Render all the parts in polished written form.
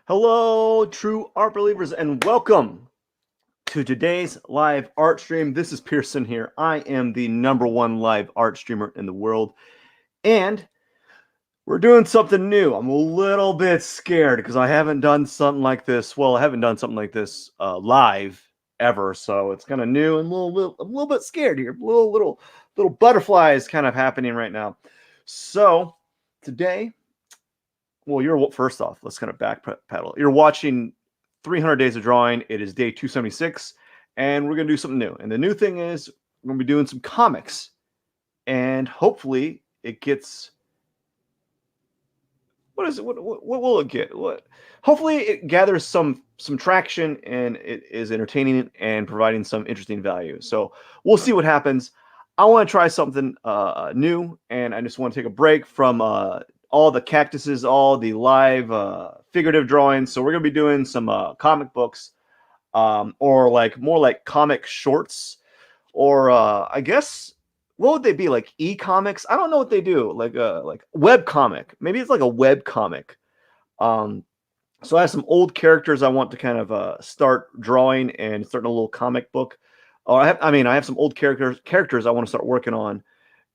Hello, true art believers, and welcome to today's live art stream. This is Pierson here. I am the #1 live art streamer in the world, and we're doing something new. I'm a little bit scared because I haven't done something like this. Well, I haven't done something like this live ever, so it's kind of new and I'm a little bit scared here. Little butterflies kind of happening right now. So today, well, you're first off, let's kind of backpedal. You're watching 300 Days of Drawing. It is day 276, and we're going to do something new. And the new thing is we're going to be doing some comics, and hopefully it gets. What is it? What will it get? What? Hopefully it gathers some traction and it is entertaining and providing some interesting value. So we'll see what happens. I want to try something new, and I just want to take a break from all the cactuses, all the live figurative drawings. So we're gonna be doing some comic books, or more like comic shorts, or I guess what would they be, like e-comics? I don't know what they do, like web comic. Maybe it's like a web comic. Um, so I have some old characters I want to kind of start drawing and starting a little comic book. Or I have some old characters I want to start working on,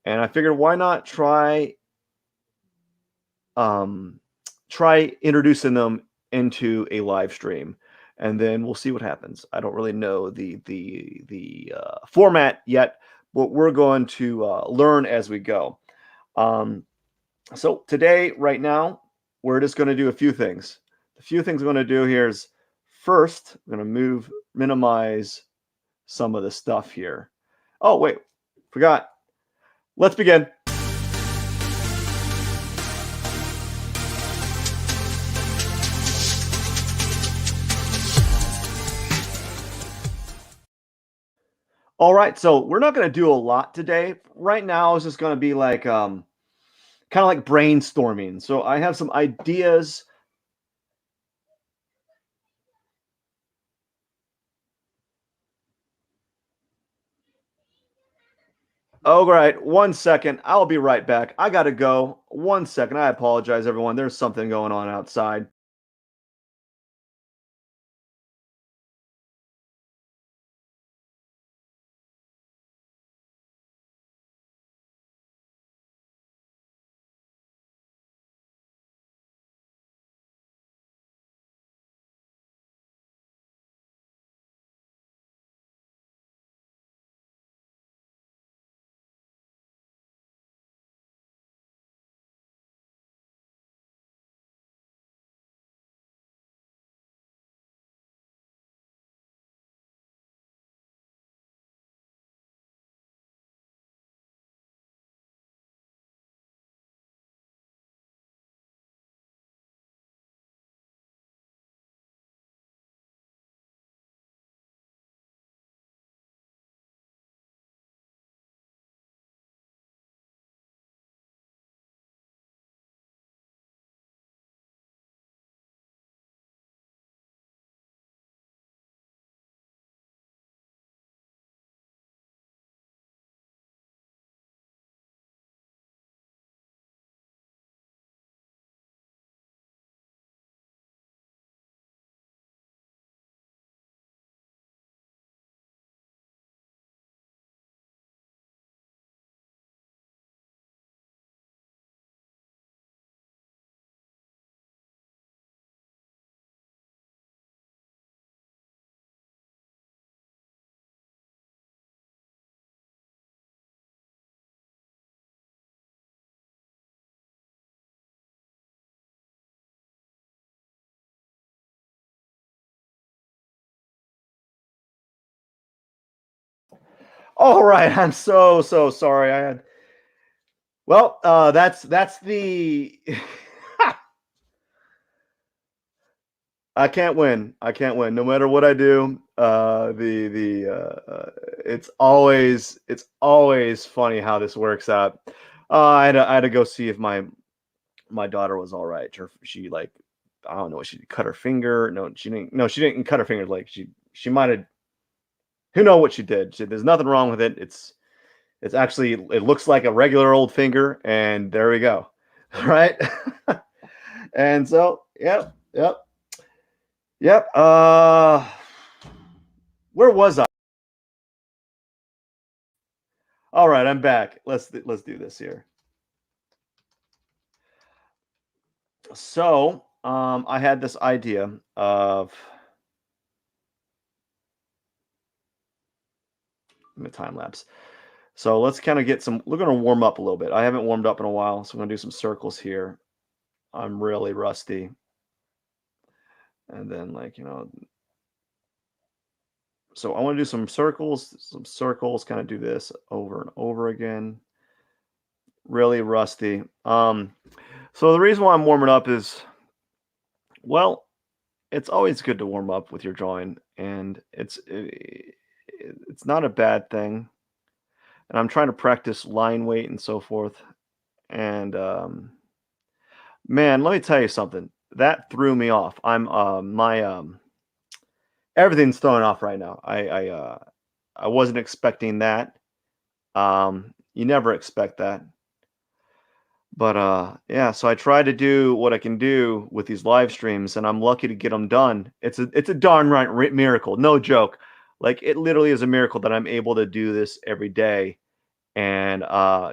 and I figured why not try introducing them into a live stream, and then we'll see what happens. I don't really know the format yet, but we're going to learn as we go. So today, right now, we're just going to do a few things. The few things I'm going to do here is first, I'm going to minimize some of the stuff here. Oh, wait, forgot. Let's begin. All right, so we're not going to do a lot today. Right now, it's just going to be like kind of like brainstorming. So I have some ideas. All right, 1 second. I'll be right back. I got to go. 1 second. I apologize, everyone. There's something going on outside. All right, I'm so sorry. That's the I can't win. I can't win. No matter what I do, it's always funny how this works out. I had to go see if my daughter was all right. She like, I don't know, she cut her finger. No, she didn't. No, she didn't cut her finger. Like she might have. Who know what she did? There's nothing wrong with it. It's actually, it looks like a regular old finger, and there we go. Right. And so, yep. Yep. Where was I? All right, I'm back. Let's do this here. So, I had this idea of a time lapse. So let's kind of get some. We're gonna warm up a little bit. I haven't warmed up in a while, so I'm gonna do some circles here. I'm really rusty, and then so I want to do some circles. Kind of do this over and over again. Really rusty. So the reason why I'm warming up is, well, it's always good to warm up with your drawing, and it's not a bad thing. And I'm trying to practice line weight and so forth. And man, let me tell you something. That threw me off. I'm my everything's thrown off right now. I wasn't expecting that. You never expect that. But yeah, so I try to do what I can do with these live streams, and I'm lucky to get them done. It's a darn right miracle, no joke. Like it literally is a miracle that I'm able to do this every day and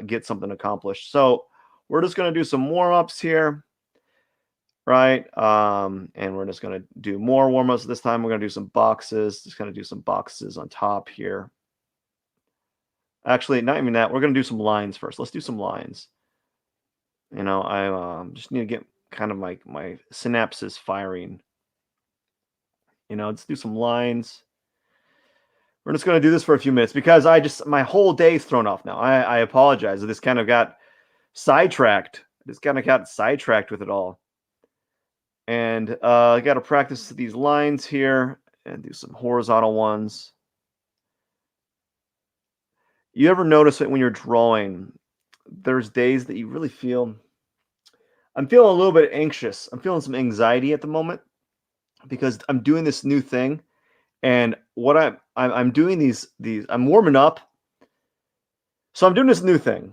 get something accomplished. So we're just gonna do some warm ups here, right? And we're just gonna do more warm ups this time. We're gonna do some boxes. Just gonna do some boxes on top here. Actually, not even that. We're gonna do some lines first. Let's do some lines. I just need to get kind of my synapses firing. Let's do some lines. We're just going to do this for a few minutes because my whole day's thrown off now. I apologize. This kind of got sidetracked. This kind of got sidetracked with it all. And I got to practice these lines here and do some horizontal ones. You ever notice it when you're drawing? There's days that you really feel. I'm feeling a little bit anxious. I'm feeling some anxiety at the moment because I'm doing this new thing, and what I'm doing these I'm warming up. So I'm doing this new thing,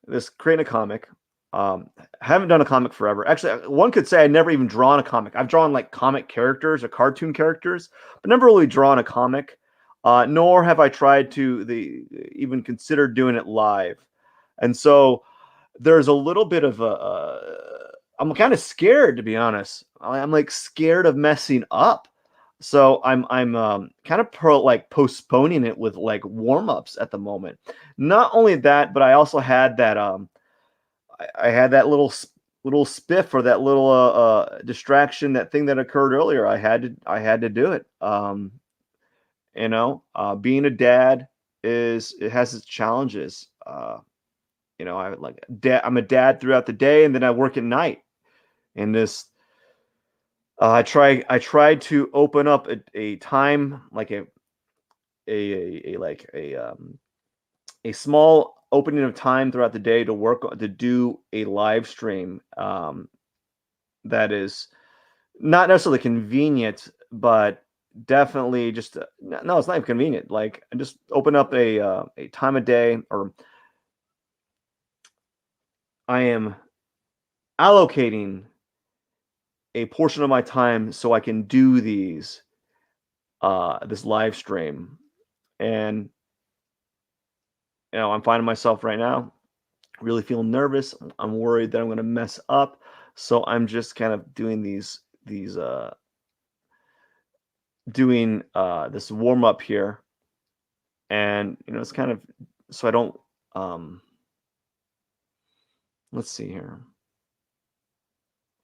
this creating a comic. Haven't done a comic forever. Actually, one could say I never even drawn a comic. I've drawn like comic characters or cartoon characters, but never really drawn a comic. Nor have I tried to even consider doing it live. And so there's a little bit of I'm kind of scared, to be honest. I'm like scared of messing up. So I'm kind of postponing it with like warm-ups at the moment. Not only that, but I also had that I had that little spiff or that little distraction, that thing that occurred earlier. I had to do it. Being a dad it has its challenges. I'm a dad throughout the day, and then I work at night. And this I tried to open up a time, like a small opening of time throughout the day to do a live stream, that is not necessarily convenient, but definitely just no, it's not even convenient. Like, just open up a time of day, or I am allocating a portion of my time so I can do this live stream. And I'm finding myself right now really feeling nervous. I'm worried that I'm going to mess up. So I'm just kind of doing this warm up here. And it's kind of so I don't let's see here.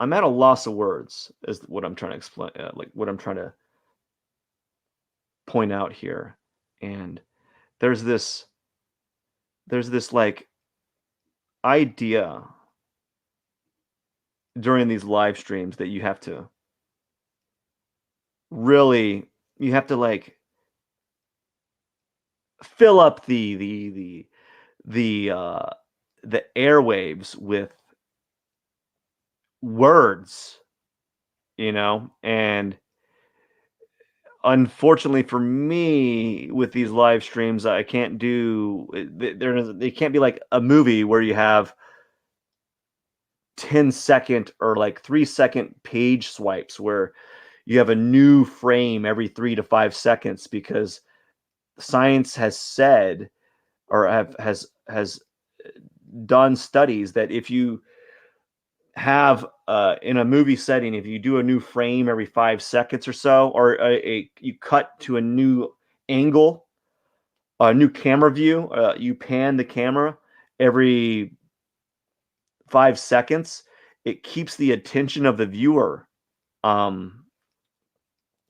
I'm at a loss of words is what I'm trying to explain, like what I'm trying to point out here. And there's this like idea during these live streams that you have to like fill up the the airwaves with words, and unfortunately for me, with these live streams, I can't do they can't be like a movie where you have 10-second or like 3-second page swipes where you have a new frame every 3 to 5 seconds, because science has said, or has done studies that if you have in a movie setting, if you do a new frame every 5 seconds or so, or you cut to a new angle, a new camera view, you pan the camera every 5 seconds, it keeps the attention of the viewer um,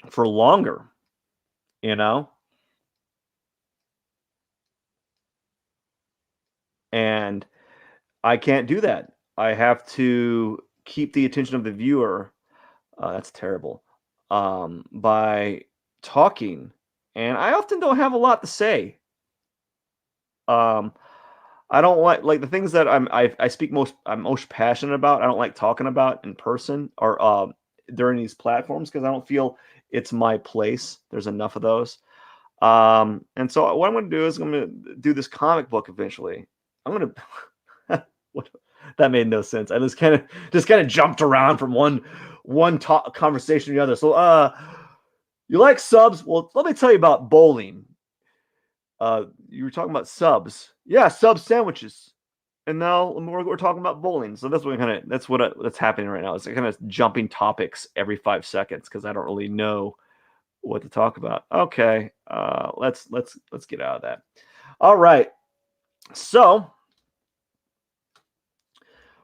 for longer, you know? And I can't do that. I have to keep the attention of the viewer. That's terrible. By talking, and I often don't have a lot to say. Um, I don't like the things that I speak I'm most passionate about. I don't like talking about in person or during these platforms, because I don't feel it's my place. There's enough of those. And so what I'm going to do is I'm going to do this comic book eventually. I'm going to what, that made no sense. I just kind of jumped around from one conversation to the other. So you like subs? Well, let me tell you about bowling. You were talking about subs. Yeah, sub sandwiches. And now we're talking about bowling. So that's happening right now. It's kind of jumping topics every 5 seconds, because I don't really know what to talk about. Okay, let's get out of that. All right, so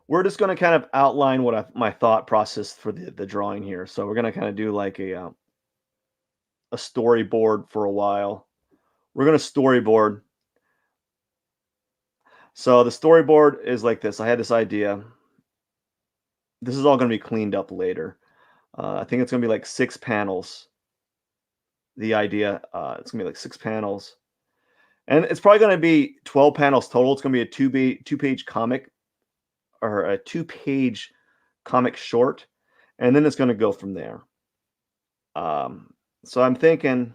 we're just going to kind of outline my thought process for the drawing here. So we're going to kind of do like a storyboard for a while. We're going to storyboard. So the storyboard is like this. I had this idea. This is all going to be cleaned up later. I think it's going to be like 6 panels. The idea, it's going to be like 6 panels. And it's probably going to be 12 panels total. It's going to be a two-page comic, or a 2-page comic short. And then it's going to go from there. So I'm thinking,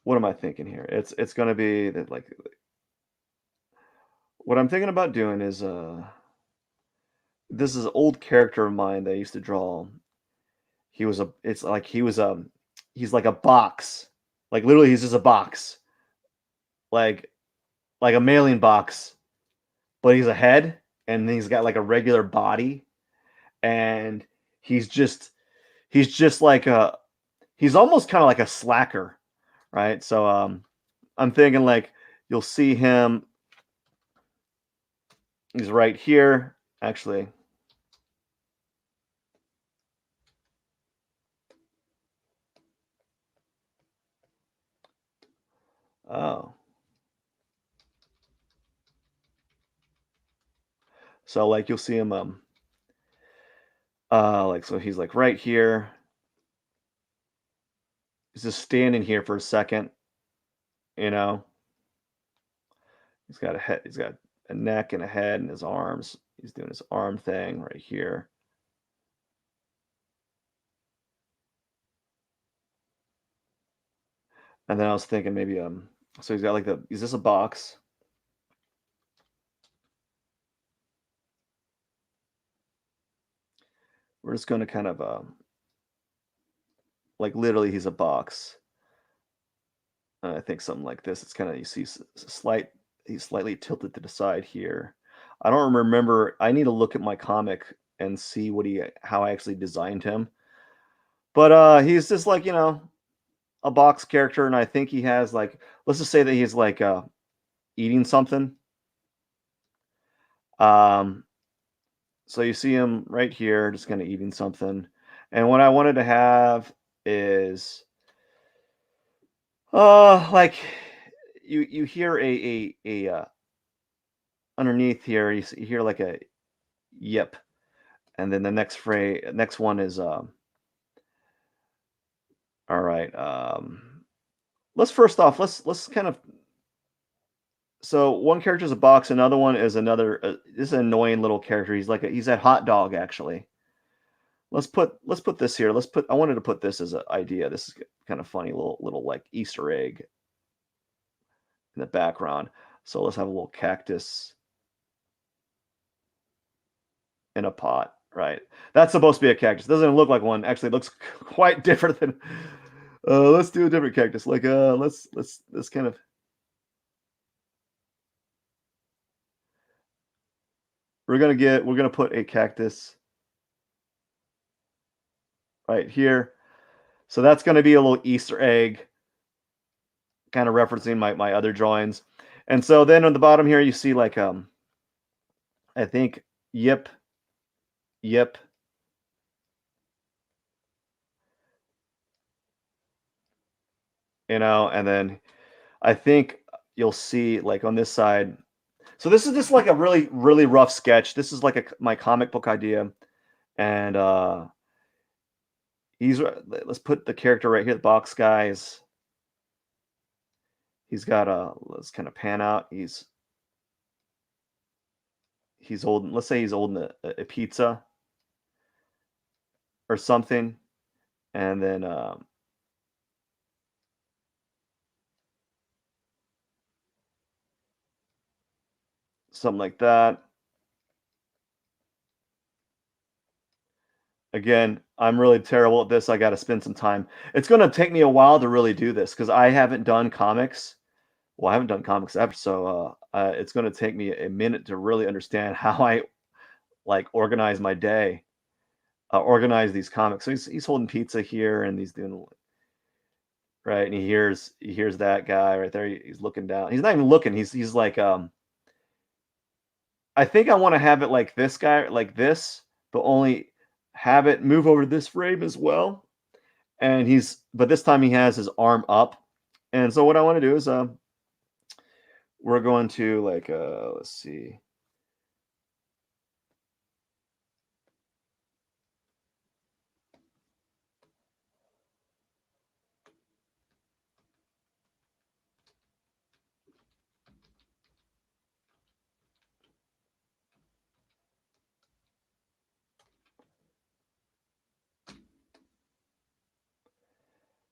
what am I thinking here? It's going to be that, like, what I'm thinking about doing is this is an old character of mine that I used to draw. He's like a box. Like, literally, he's just a box. Like a mailing box, but he's a head, and he's got like a regular body, and he's just like he's almost kind of like a slacker, right? So I'm thinking, like, you'll see him. He's right here, actually. Oh. So, like, you'll see him like, so he's like right here. He's just standing here for a second, you know. He's got a head, he's got a neck and a head and his arms. He's doing his arm thing right here. And then I was thinking maybe so he's got like is this a box? We're just going to kind of like, literally, he's a box. I think something like this. It's kind of, you see he's slightly tilted to the side here. I don't remember. I need to look at my comic and see how I actually designed him. But he's just like, a box character, and I think he has, like, let's just say that he's like eating something. Um so you see him right here, just kind of eating something. And what I wanted to have is like, you hear underneath here, you hear like a yip, and then the next one is all right. Let's first off, let's kind of, so one character is a box, another one is another. This is an annoying little character. He's a hot dog, actually. Let's put this here. I wanted to put this as an idea. This is kind of funny, little like Easter egg in the background. So let's have a little cactus. in a pot, right? That's supposed to be a cactus. Doesn't look like one. Actually, it looks quite different than. Let's do a different cactus. Like let's kind of. We're gonna put a cactus right here. So that's gonna be a little Easter egg, kind of referencing my other drawings. And so then on the bottom here, you see like I think yip, yip, and then I think you'll see like on this side. So this is just like a really, really rough sketch. This is like my comic book idea. And let's put the character right here, the box guys. He's got let's kind of pan out. He's holding, let's say he's holding a pizza or something. And then something like that. Again, I'm really terrible at this. I got to spend some time. It's going to take me a while to really do this because I haven't done comics. Well, I haven't done comics ever, so it's going to take me a minute to really understand how I like organize my day, organize these comics. So he's holding pizza here, and he's doing right, and he hears that guy right there. He's looking down. He's not even looking. He's like I think I want to have it like this guy, like this, but only have it move over this frame as well. And but this time he has his arm up. And so what I want to do is we're going to like let's see.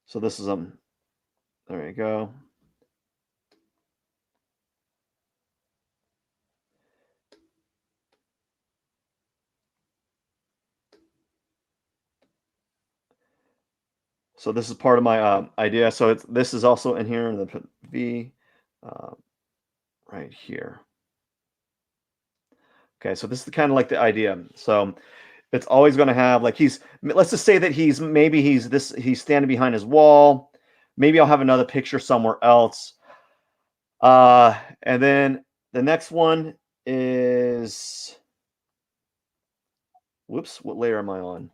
So this is there you go. So this is part of my idea. So this is also in here, and then put V uh, right here. Okay, so this is kind of like the idea. So it's always going to have like let's just say that he's standing behind his wall. Maybe I'll have another picture somewhere else. And then the next one is whoops, what layer am I on?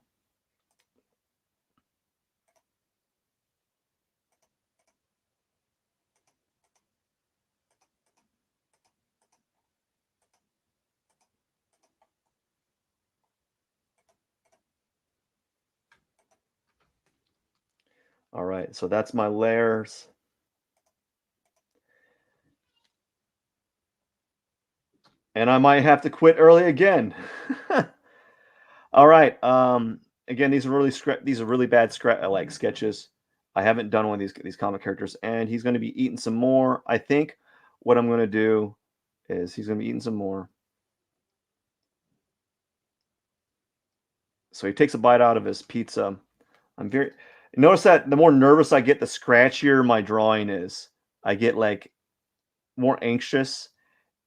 All right, so that's my layers. And I might have to quit early again. All right. Again, these are really bad like sketches. I haven't done one of these comic characters, and he's going to be eating some more. I think what I'm going to do is he's going to be eating some more. So he takes a bite out of his pizza. Notice that the more nervous I get, the scratchier my drawing is. I get like more anxious,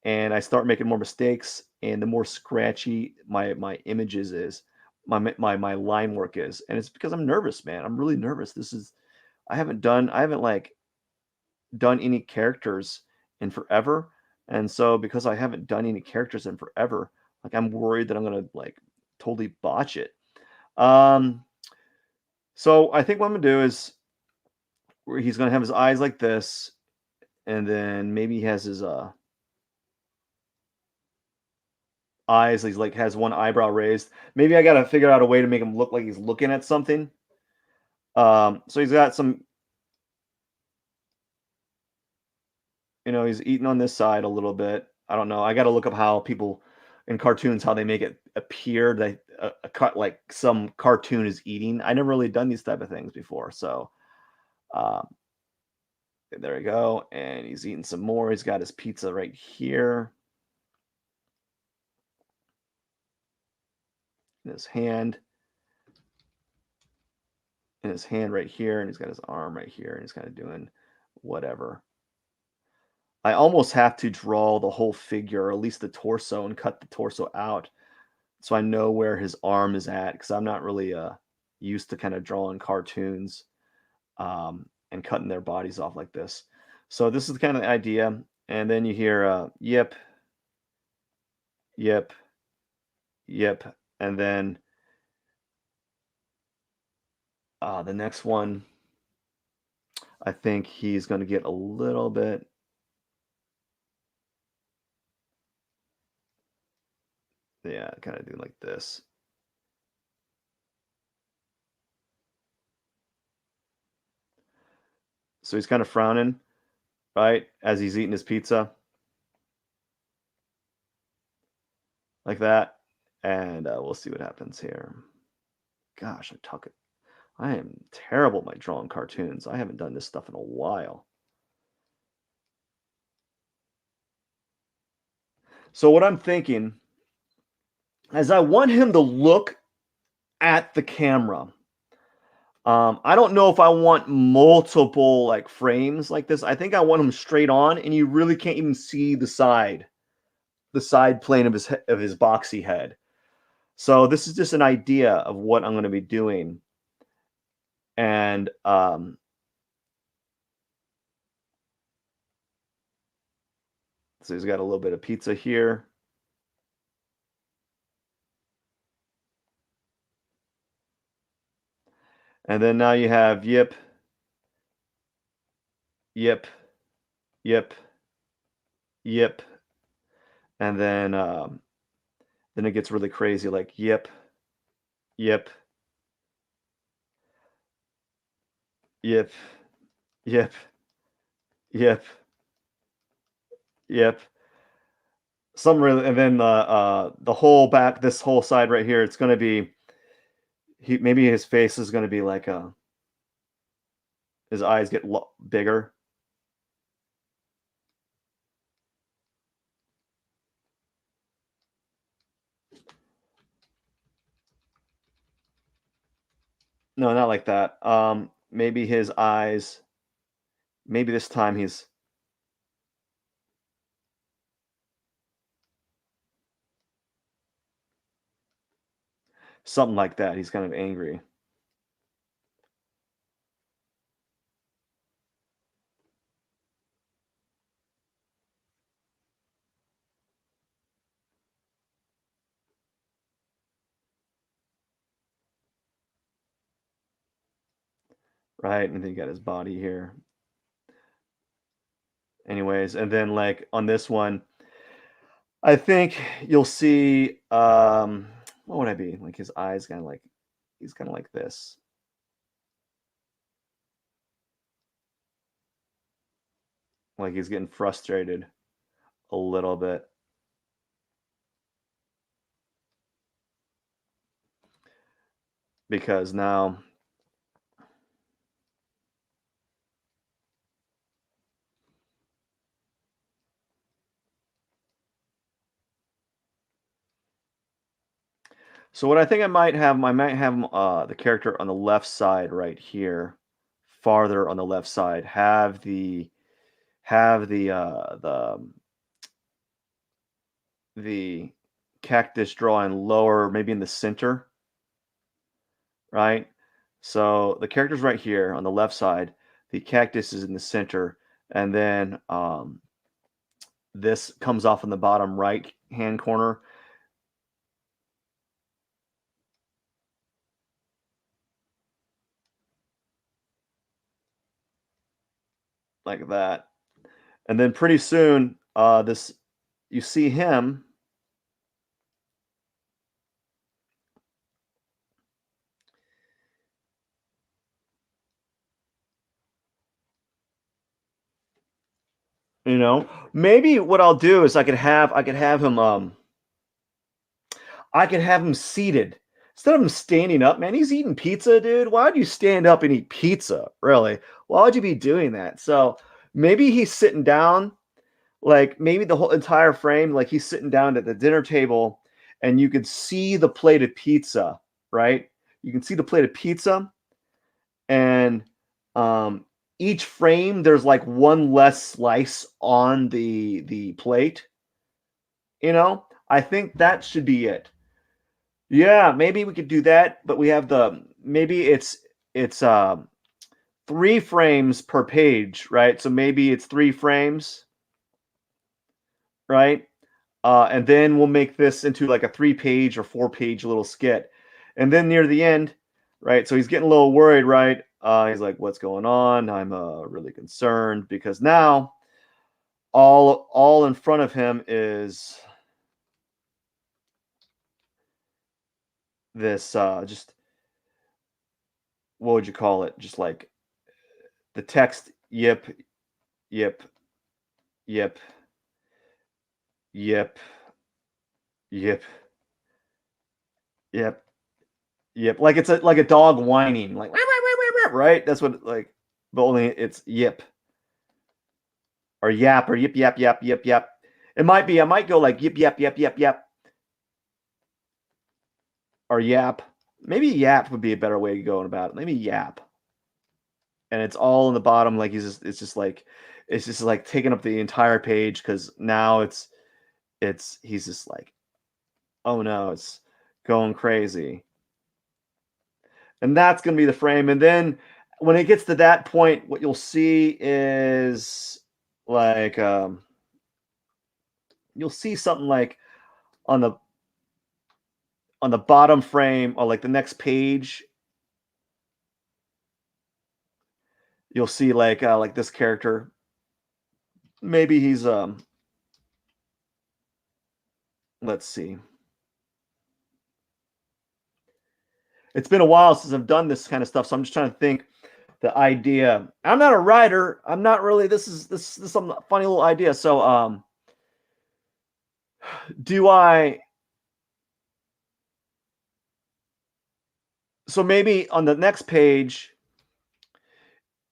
and I start making more mistakes, and the more scratchy my images is, my line work is, and it's because I'm nervous, man. I'm really nervous. I haven't like done any characters in forever, and so because I haven't done any characters in forever, like I'm worried that I'm gonna like totally botch it. Um, so I think what I'm gonna do is where he's gonna have his eyes like this, and then maybe he has his eyes. He's like has one eyebrow raised. Maybe I gotta figure out a way to make him look like he's looking at something. So he's got some, he's eating on this side a little bit. I don't know. I got to look up how people in cartoons how they make it appear that a cut like some cartoon is eating. I never really done these type of things before, so um, there we go. And he's eating some more. He's got his pizza right here. in his hand, right here, and he's got his arm right here, and he's kind of doing whatever. I almost have to draw the whole figure, or at least the torso, and cut the torso out so I know where his arm is at, because I'm not really used to kind of drawing cartoons and cutting their bodies off like this. So this is kind of the idea. And then you hear yip, yip, yip, and then the next one, I think he's going to get a little bit. Yeah, kind of do like this. So he's kind of frowning, right, as he's eating his pizza, like that. And we'll see what happens here. Gosh, I am terrible at my drawing cartoons. I haven't done this stuff in a while. So what I'm thinking is I want him to look at the camera. I don't know if I want multiple like frames like this. I think I want him straight on, and you really can't even see the side plane of his boxy head. So this is just an idea of what I'm going to be doing. And so he's got a little bit of pizza here. And then now you have yip, yip, yip, yip. And then it gets really crazy, like yip, yip, yip, yip, yip, yip. Some really, and then the whole back, this whole side right here, it's going to be, maybe his face is going to be like his eyes get bigger. No, not like that. Maybe his eyes, maybe this time he's something like that. He's kind of angry. Right? And then you got his body here. Anyways, and then like on this one, I think you'll see what would I be? Like his eyes kind of like, he's kind of like this. Like he's getting frustrated a little bit. Because now so what I think I might have the character on the left side right here, farther on the left side, have the cactus drawing lower, maybe in the center, right? So the character's right here on the left side, the cactus is in the center, and then this comes off in the bottom right hand corner. Like that. And then pretty soon, you see him. You know, maybe what I'll do is I could have him seated instead of him standing up. Man, he's eating pizza, dude. Why would you stand up and eat pizza? Really? Why would you be doing that? So maybe he's sitting down, like maybe the whole entire frame, like he's sitting down at the dinner table, and you could see the plate of pizza, right? You can see the plate of pizza, and um, each frame there's like one less slice on the plate. I think that should be it. Yeah, maybe we could do that, but we have the maybe it's 3 frames per page, right? So maybe it's 3 frames, right? And then we'll make this into like a 3 page or 4 page little skit. And then near the end, right? So he's getting a little worried, right? He's like, "What's going on? I'm really concerned because now all in front of him is this just what would you call it? Just like the text, yip, yip, yip, yip, yip, yip, yip. Like it's like a dog whining, like right? That's what like, but only it's yip or yap or yip yap yap yip yap. It might be. I might go like yip yap yap yap yap or yap. Maybe yap would be a better way to go about it. Maybe yap, and it's all in the bottom. Like it's just like taking up the entire page because now he's just like, oh no, it's going crazy. And that's going to be the frame. And then when it gets to that point, what you'll see is like you'll see something like on the bottom frame or like the next page, you'll see like this character. Maybe he's let's see. It's been a while since I've done this kind of stuff, so I'm just trying to think the idea. I'm not a writer. I'm not really. This is some funny little idea. So do I? So maybe on the next page,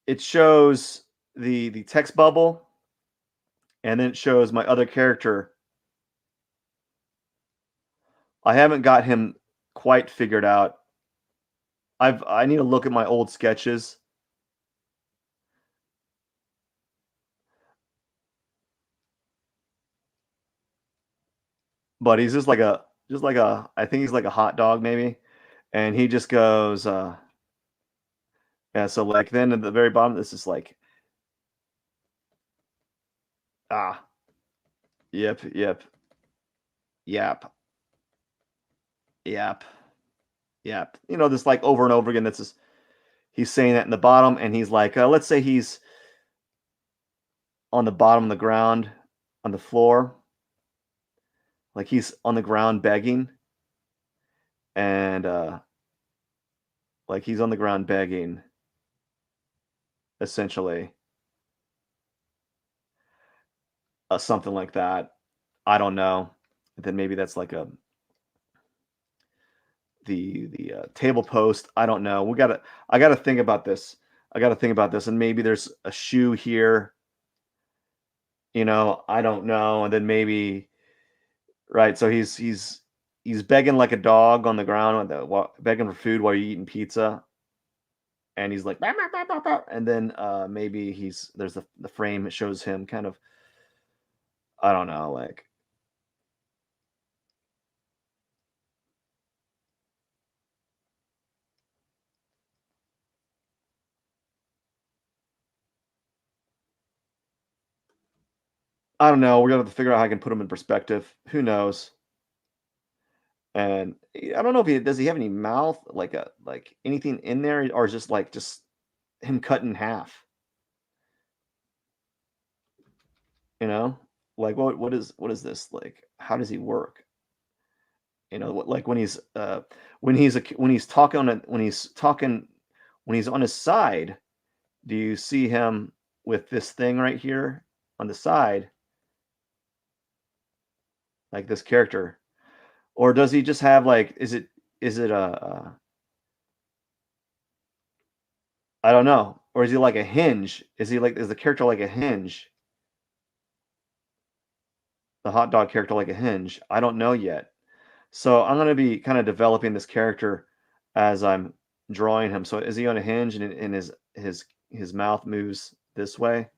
it shows the text bubble, and then it shows my other character. I haven't got him quite figured out. I need to look at my old sketches. But he's just like a I think he's like a hot dog maybe. And he just goes yeah, so like then at the very bottom this is like ah yep yep yap yap yap. This like over and over again. That's just he's saying that in the bottom, and he's like let's say he's on the bottom of the ground on the floor, like he's on the ground begging, and like he's on the ground begging essentially, something like that. I don't know. Then maybe that's like the table post. I don't know. I gotta think about this. And maybe there's a shoe here. I don't know. And then maybe right. So he's begging like a dog on the ground, begging for food while you're eating pizza, and he's like, "Bah, bah, bah, bah, bah." And then maybe there's the frame that shows him kind of, I don't know, like I don't know. We're gonna have to figure out how I can put him in perspective. Who knows? And I don't know if does he have any mouth, like anything in there, or is just him cut in half. You know, like what is this like? How does he work? Like when he's talking when he's on his side. Do you see him with this thing right here on the side, like this character? Or does he just have like is it I don't know. Or is he like a hinge? Is the character like a hinge? The hot dog character like a hinge? I don't know yet. So I'm going to be kind of developing this character as I'm drawing him. So is he on a hinge and his mouth moves this way?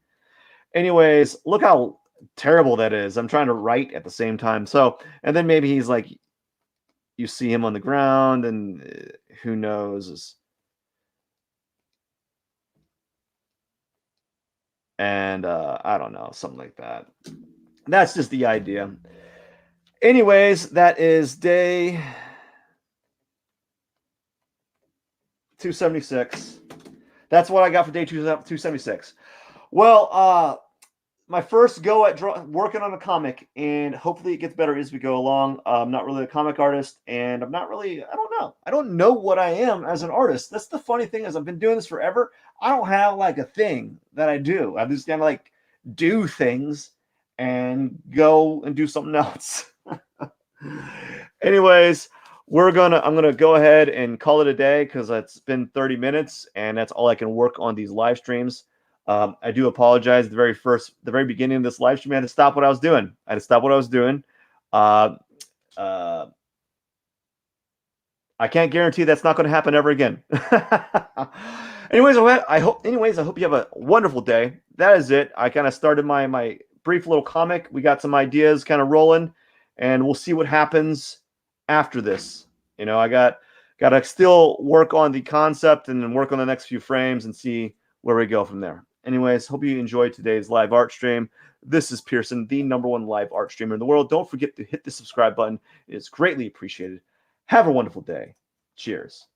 Anyways, look how terrible that is. I'm trying to write at the same time. So, and then maybe he's like, you see him on the ground, and who knows? And I don't know, something like that. That's just the idea. Anyways, that is day 276. That's what I got for day 276. Well, my first go at working on a comic, and hopefully it gets better as we go along. I'm not really a comic artist, and I'm not really, I don't know. I don't know what I am as an artist. That's the funny thing is I've been doing this forever. I don't have like a thing that I do. I just kind of like do things and go and do something else. Anyways, I'm gonna go ahead and call it a day because it's been 30 minutes and that's all I can work on these live streams. I do apologize. The very beginning of this live stream, I had to stop what I was doing. Uh, uh, I can't guarantee that's not going to happen ever again. Anyways, I hope you have a wonderful day. That is it. I kind of started my brief little comic. We got some ideas kind of rolling, and we'll see what happens after this. I got to still work on the concept and then work on the next few frames and see where we go from there. Anyways, hope you enjoyed today's live art stream. This is Pierson, the #1 live art streamer in the world. Don't forget to hit the subscribe button. It is greatly appreciated. Have a wonderful day. Cheers.